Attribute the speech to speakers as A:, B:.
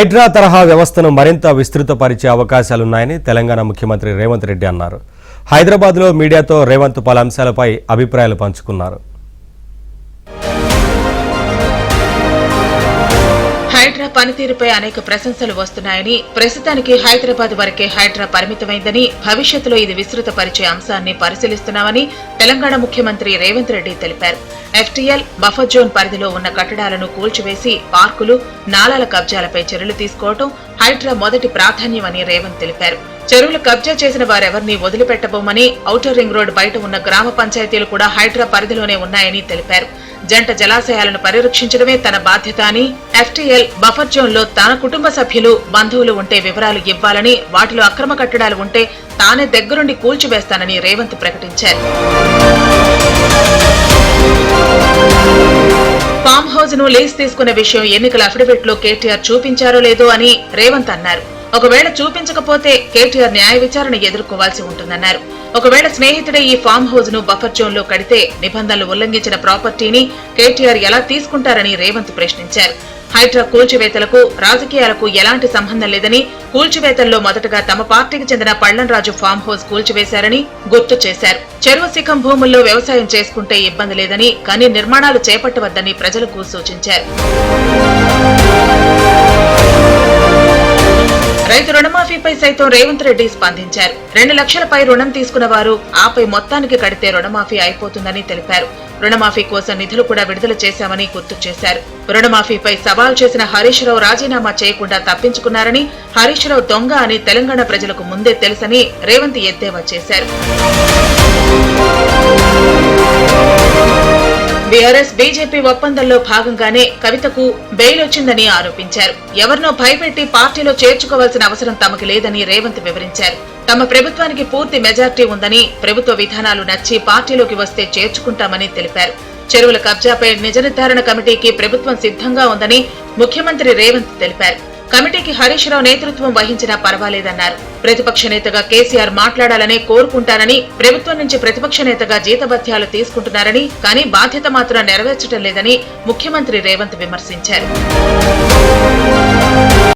A: హైడ్రా తరహా వ్యవస్థను మరింత విస్తృతపరిచే అవకాశాలున్నాయని తెలంగాణ ముఖ్యమంత్రి రేవంత్ రెడ్డి అన్నారు. హైదరాబాద్లో మీడియాతో రేవంత్ పలు అంశాలపై అభిప్రాయాలు పంచుకున్నారు.
B: హైడ్రా పనితీరుపై అనేక ప్రశంసలు వస్తున్నాయని, ప్రస్తుతానికి హైదరాబాద్ వరకే హైడ్రా పరిమితమైందని, భవిష్యత్తులో ఇది విస్తృతపరిచే అంశాన్ని పరిశీలిస్తున్నామని తెలంగాణ ముఖ్యమంత్రి రేవంత్ రెడ్డి తెలిపారు. ఎఫ్టీఎల్ బఫర్ జోన్ పరిధిలో ఉన్న కట్టడాలను కూల్చివేసి పార్కులు, నాలాల కబ్జాలపై చర్యలు తీసుకోవడం హైడ్రా మొదటి ప్రాధాన్యమని రేవంత్ తెలిపారు. చెరువులు కబ్జా చేసిన వారెవరినీ వదిలిపెట్టబోమని, ఔటర్ రింగ్ రోడ్ బయట ఉన్న గ్రామ పంచాయతీలు కూడా హైడ్రా పరిధిలోనే ఉన్నాయని తెలిపారు. జంట జలాశయాలను పరిరక్షించడమే తన బాధ్యత అని, ఎఫ్టీఎల్ బఫర్ జోన్ లో తన కుటుంబ సభ్యులు, బంధువులు ఉంటే వివరాలు ఇవ్వాలని, వాటిలో అక్రమ కట్టడాలు ఉంటే తానే దగ్గరుండి కూల్చివేస్తానని రేవంత్ ప్రకటించారు. ఫామ్ హౌస్ ను లీజ్ తీసుకున్న విషయం ఎన్నికల అఫిడవిట్ లో కేటీఆర్ చూపించారో లేదో అని రేవంత్ అన్నారు. ఒకవేళ చూపించకపోతే కేటీఆర్ న్యాయ విచారణ ఎదుర్కోవాల్సి ఉంటుందన్నారు. ఒకవేళ స్నేహితుడే ఈ ఫామ్ హౌస్ ను బఫర్ జోన్ లో కడితే నిబంధనలు ఉల్లంఘించిన ప్రాపర్టీని కేటీఆర్ ఎలా తీసుకుంటారని రేవంత్ ప్రశ్నించారు. హైడ్రా కూల్చివేతలకు రాజకీయాలకు ఎలాంటి సంబంధం లేదని, కూల్చివేతల్లో మొదటగా తమ పార్టీకి చెందిన పళ్లంరాజు ఫామ్ హౌస్ కూల్చివేశారని గుర్తు చేశారు. చెరువు శిఖం భూముల్లో వ్యవసాయం చేసుకుంటే ఇబ్బంది లేదని, కానీ నిర్మాణాలు చేపట్టవద్దని ప్రజలకు సూచించారు. రైతు రుణమాఫీపై సైతం రేవంత్ రెడ్డి స్పందించారు. 2 లక్షలపై రుణం తీసుకున్న వారు ఆపై మొత్తానికి కడితే రుణమాఫీ అయిపోతుందని తెలిపారు. రుణమాఫీ కోసం నిధులు కూడా విడుదల చేశామని గుర్తు చేశారు. రుణమాఫీపై సవాల్ చేసిన హరీష్ రావు రాజీనామా చేయకుండా తప్పించుకున్నారని, హరీష్ రావు దొంగ అని తెలంగాణ ప్రజలకు ముందే తెలుసని రేవంత్ ఎద్దేవా చేశారు. బీఆర్ఎస్ బీజేపీ ఒప్పందంలో భాగంగానే కవితకు బెయిల్ వచ్చిందని ఆరోపించారు. ఎవరినో భయపెట్టి పార్టీలో చేర్చుకోవాల్సిన అవసరం తమకు లేదని రేవంత్ వివరించారు. తమ ప్రభుత్వానికి పూర్తి మెజార్టీ ఉందని, ప్రభుత్వ విధానాలు నచ్చి పార్టీలోకి వస్తే చేర్చుకుంటామని తెలిపారు. చెరువుల కబ్జాపై నిజ నిర్ధారణ కమిటీకి ప్రభుత్వం సిద్ధంగా ఉందని ముఖ్యమంత్రి రేవంత్ తెలిపారు. కమిటీకి హరీష్ రావు నేతృత్వం వహించినా పర్వాలేదన్నారు. ప్రతిపక్ష నేతగా కేసీఆర్ మాట్లాడాలనే కోరుకుంటానని, ప్రభుత్వం నుంచి ప్రతిపక్ష నేతగా జీతభత్యాలు తీసుకుంటున్నారని, కానీ బాధ్యత మాత్రం నెరవేర్చడం లేదని ముఖ్యమంత్రి రేవంత్ విమర్శించారు.